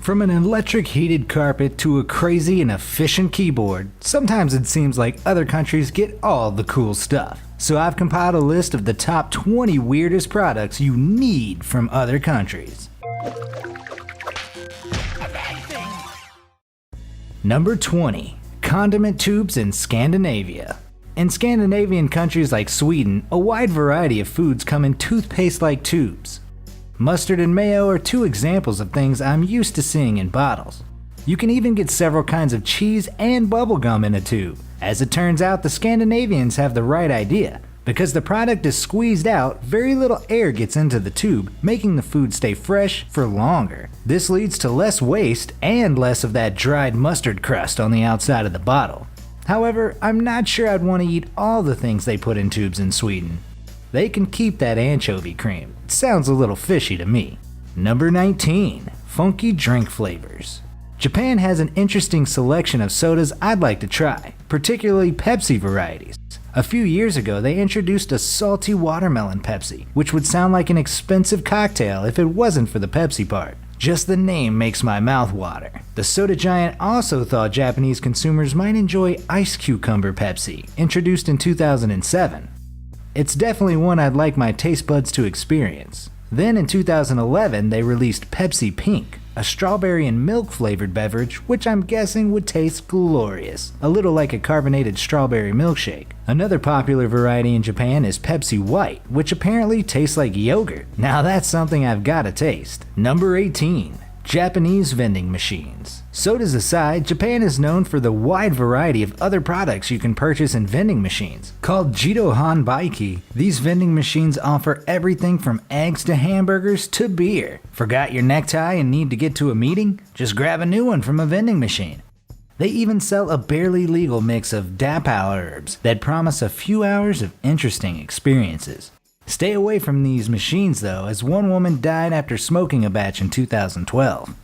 From an electric heated carpet to a crazy and efficient keyboard, sometimes it seems like other countries get all the cool stuff. So I've compiled a list of the top 20 weirdest products you need from other countries. Number 20. Condiment tubes in Scandinavia. In Scandinavian countries like Sweden, a wide variety of foods come in toothpaste-like tubes. Mustard and mayo are two examples of things I'm used to seeing in bottles. You can even get several kinds of cheese and bubblegum in a tube. As it turns out, the Scandinavians have the right idea. Because the product is squeezed out, very little air gets into the tube, making the food stay fresh for longer. This leads to less waste and less of that dried mustard crust on the outside of the bottle. However, I'm not sure I'd want to eat all the things they put in tubes in Sweden. They can keep that anchovy cream. It sounds a little fishy to me. Number 19. Funky drink flavors. Japan has an interesting selection of sodas I'd like to try, particularly Pepsi varieties. A few years ago, they introduced a salty watermelon Pepsi, which would sound like an expensive cocktail if it wasn't for the Pepsi part. Just the name makes my mouth water. The soda giant also thought Japanese consumers might enjoy Ice Cucumber Pepsi, introduced in 2007. It's definitely one I'd like my taste buds to experience. Then in 2011, they released Pepsi Pink, a strawberry and milk flavored beverage which I'm guessing would taste glorious, a little like a carbonated strawberry milkshake. Another popular variety in Japan is Pepsi White, which apparently tastes like yogurt. Now that's something I've gotta taste. Number 18. Japanese vending machines. Sodas aside, Japan is known for the wide variety of other products you can purchase in vending machines. Called Jito Hanbaiki, these vending machines offer everything from eggs to hamburgers to beer. Forgot your necktie and need to get to a meeting? Just grab a new one from a vending machine. They even sell a barely legal mix of Dapao herbs that promise a few hours of interesting experiences. Stay away from these machines though, as one woman died after smoking a batch in 2012.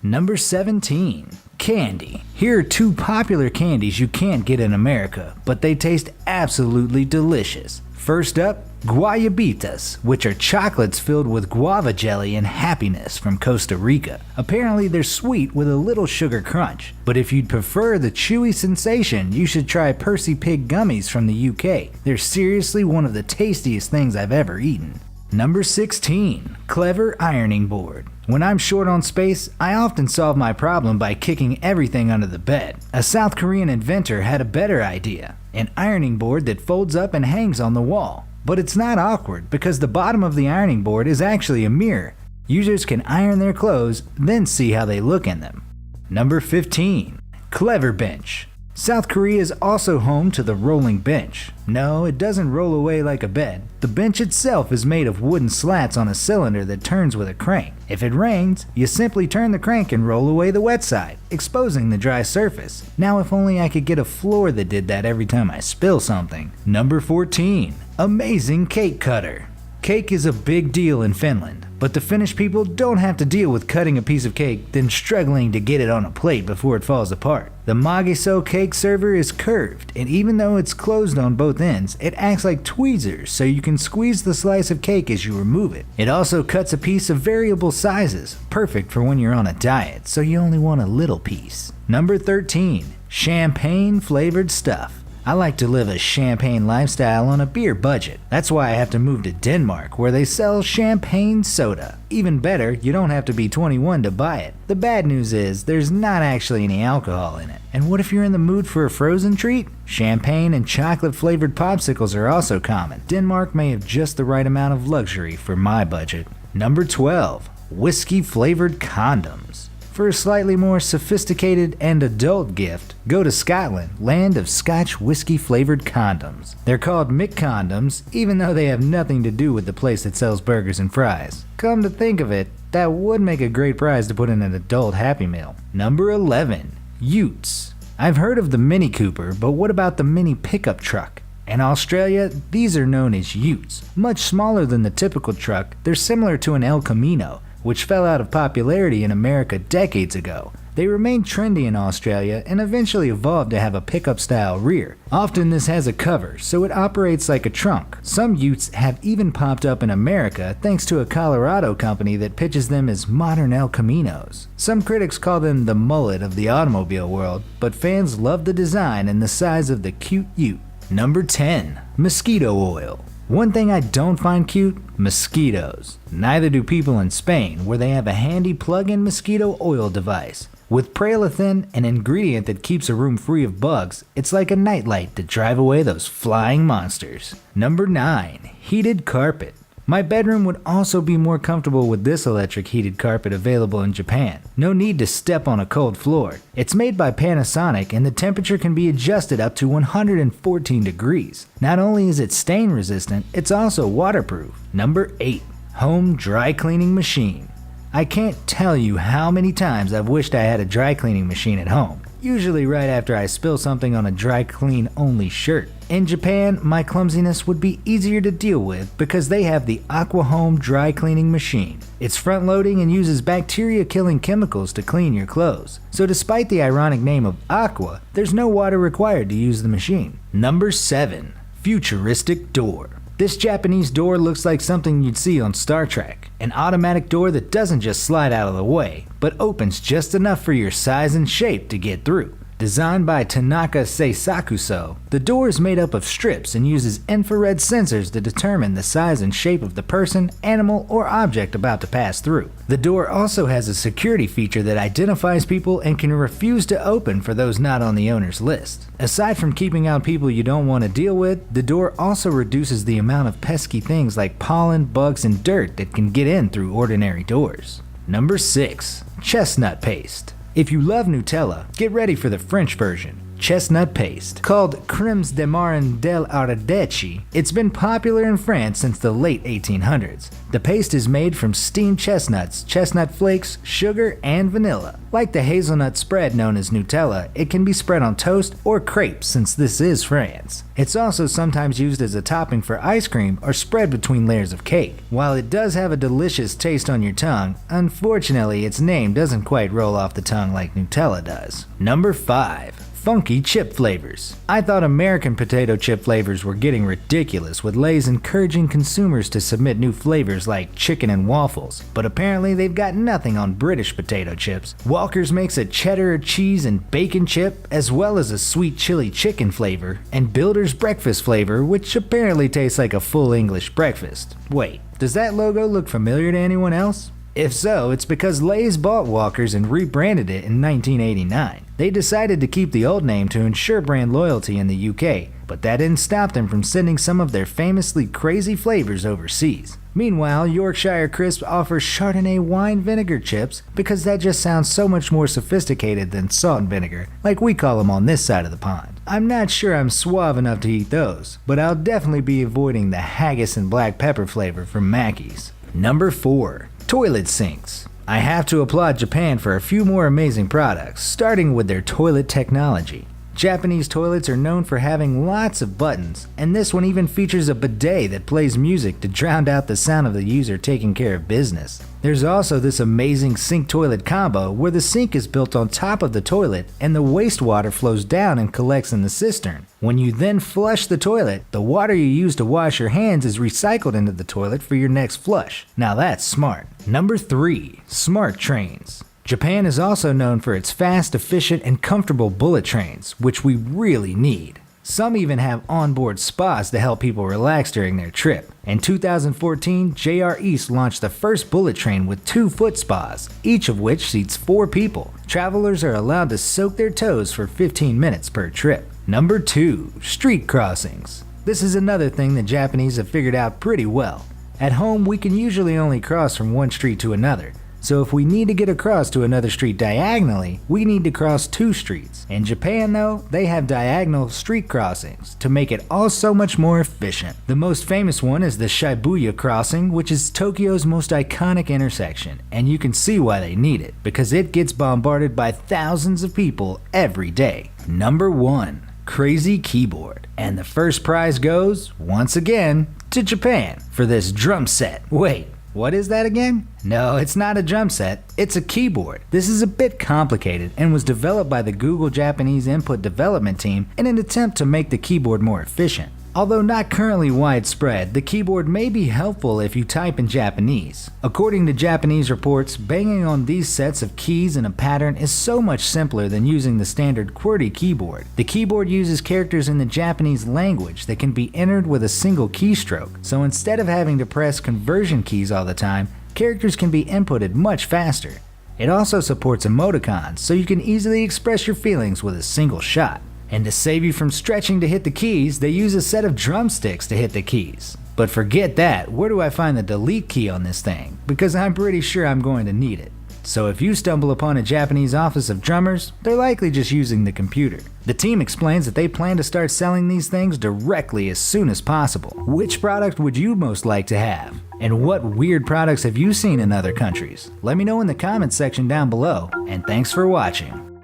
Number 17. Candy. Here are two popular candies you can't get in America, but they taste absolutely delicious. First up, guayabitas, which are chocolates filled with guava jelly and happiness from Costa Rica. Apparently they're sweet with a little sugar crunch, but if you'd prefer the chewy sensation, you should try Percy Pig gummies from the UK. They're seriously one of the tastiest things I've ever eaten. Number 16. Clever ironing board. When I'm short on space, I often solve my problem by kicking everything under the bed. A South Korean inventor had a better idea, an ironing board that folds up and hangs on the wall. But it's not awkward because the bottom of the ironing board is actually a mirror. Users can iron their clothes, then see how they look in them. Number 15. Clever bench. South Korea is also home to the rolling bench. No, it doesn't roll away like a bed. The bench itself is made of wooden slats on a cylinder that turns with a crank. If it rains, you simply turn the crank and roll away the wet side, exposing the dry surface. Now if only I could get a floor that did that every time I spill something. Number 14. Amazing cake cutter. Cake is a big deal in Finland, but the Finnish people don't have to deal with cutting a piece of cake then struggling to get it on a plate before it falls apart. The Magiso cake server is curved, and even though it's closed on both ends, it acts like tweezers so you can squeeze the slice of cake as you remove it. It also cuts a piece of variable sizes, perfect for when you're on a diet, so you only want a little piece. Number 13. Champagne flavored stuff. I like to live a champagne lifestyle on a beer budget. That's why I have to move to Denmark, where they sell champagne soda. Even better, you don't have to be 21 to buy it. The bad news is, there's not actually any alcohol in it. And what if you're in the mood for a frozen treat? Champagne and chocolate flavored popsicles are also common. Denmark may have just the right amount of luxury for my budget. Number 12. Whiskey flavored condoms. For a slightly more sophisticated and adult gift, go to Scotland, land of Scotch whiskey-flavored condoms. They're called McCondoms, even though they have nothing to do with the place that sells burgers and fries. Come to think of it, that would make a great prize to put in an adult Happy Meal. Number 11. Utes. I've heard of the Mini Cooper, but what about the mini pickup truck? In Australia, these are known as utes. Much smaller than the typical truck, they're similar to an El Camino, which fell out of popularity in America decades ago. They remained trendy in Australia and eventually evolved to have a pickup-style rear. Often this has a cover, so it operates like a trunk. Some utes have even popped up in America thanks to a Colorado company that pitches them as modern El Caminos. Some critics call them the mullet of the automobile world, but fans love the design and the size of the cute ute. Number 10. Mosquito oil. One thing I don't find cute? Mosquitoes. Neither do people in Spain, where they have a handy plug-in mosquito oil device. With Pralethrin, an ingredient that keeps a room free of bugs, it's like a nightlight to drive away those flying monsters. Number 9. Heated carpet. My bedroom would also be more comfortable with this electric heated carpet available in Japan. No need to step on a cold floor. It's made by Panasonic and the temperature can be adjusted up to 114 degrees. Not only is it stain resistant, it's also waterproof. Number 8. Home dry cleaning machine. I can't tell you how many times I've wished I had a dry cleaning machine at home, usually right after I spill something on a dry clean only shirt. In Japan, my clumsiness would be easier to deal with because they have the Aqua Home dry cleaning machine. It's front loading and uses bacteria killing chemicals to clean your clothes. So despite the ironic name of Aqua, there's no water required to use the machine. Number 7. Futuristic door. This Japanese door looks like something you'd see on Star Trek. An automatic door that doesn't just slide out of the way, but opens just enough for your size and shape to get through. Designed by Tanaka Seisakuso, the door is made up of strips and uses infrared sensors to determine the size and shape of the person, animal, or object about to pass through. The door also has a security feature that identifies people and can refuse to open for those not on the owner's list. Aside from keeping out people you don't want to deal with, the door also reduces the amount of pesky things like pollen, bugs, and dirt that can get in through ordinary doors. Number 6. Chestnut paste. If you love Nutella, get ready for the French version. Chestnut paste. Called Crèmes de Marron d'Ardèche, it's been popular in France since the late 1800s. The paste is made from steamed chestnuts, chestnut flakes, sugar, and vanilla. Like the hazelnut spread known as Nutella, it can be spread on toast or crepes since this is France. It's also sometimes used as a topping for ice cream or spread between layers of cake. While it does have a delicious taste on your tongue, unfortunately its name doesn't quite roll off the tongue like Nutella does. Number 5. Funky chip flavors. I thought American potato chip flavors were getting ridiculous, with Lay's encouraging consumers to submit new flavors like chicken and waffles, but apparently they've got nothing on British potato chips. Walker's makes a cheddar, cheese, and bacon chip, as well as a sweet chili chicken flavor, and Builder's breakfast flavor, which apparently tastes like a full English breakfast. Wait, does that logo look familiar to anyone else? If so, it's because Lay's bought Walker's and rebranded it in 1989. They decided to keep the old name to ensure brand loyalty in the UK, but that didn't stop them from sending some of their famously crazy flavors overseas. Meanwhile, Yorkshire Crisp offers Chardonnay wine vinegar chips because that just sounds so much more sophisticated than salt and vinegar, like we call them on this side of the pond. I'm not sure I'm suave enough to eat those, but I'll definitely be avoiding the haggis and black pepper flavor from Mackey's. Number 4. Toilet sinks. I have to applaud Japan for a few more amazing products, starting with their toilet technology. Japanese toilets are known for having lots of buttons, and this one even features a bidet that plays music to drown out the sound of the user taking care of business. There's also this amazing sink-toilet combo where the sink is built on top of the toilet and the wastewater flows down and collects in the cistern. When you then flush the toilet, the water you use to wash your hands is recycled into the toilet for your next flush. Now that's smart. Number 3. Smart trains. Japan is also known for its fast, efficient, and comfortable bullet trains, which we really need. Some even have onboard spas to help people relax during their trip. In 2014, JR East launched the first bullet train with 2 foot spas, each of which seats 4 people. Travelers are allowed to soak their toes for 15 minutes per trip. Number 2. Street crossings. This is another thing the Japanese have figured out pretty well. At home, we can usually only cross from one street to another. So if we need to get across to another street diagonally, we need to cross 2 streets. In Japan though, they have diagonal street crossings to make it all so much more efficient. The most famous one is the Shibuya crossing, which is Tokyo's most iconic intersection, and you can see why they need it, because it gets bombarded by thousands of people every day. Number 1. Crazy keyboard. And the first prize goes, once again, to Japan for this drum set. Wait, What is that again? No, it's not a drum set, it's a keyboard. This is a bit complicated and was developed by the Google Japanese Input Development Team in an attempt to make the keyboard more efficient. Although not currently widespread, the keyboard may be helpful if you type in Japanese. According to Japanese reports, banging on these sets of keys in a pattern is so much simpler than using the standard QWERTY keyboard. The keyboard uses characters in the Japanese language that can be entered with a single keystroke, so instead of having to press conversion keys all the time, characters can be inputted much faster. It also supports emoticons, so you can easily express your feelings with a single shot. And to save you from stretching to hit the keys, they use a set of drumsticks to hit the keys. But forget that, where do I find the delete key on this thing? Because I'm pretty sure I'm going to need it. So if you stumble upon a Japanese office of drummers, they're likely just using the computer. The team explains that they plan to start selling these things directly as soon as possible. Which product would you most like to have? And what weird products have you seen in other countries? Let me know in the comments section down below, and thanks for watching.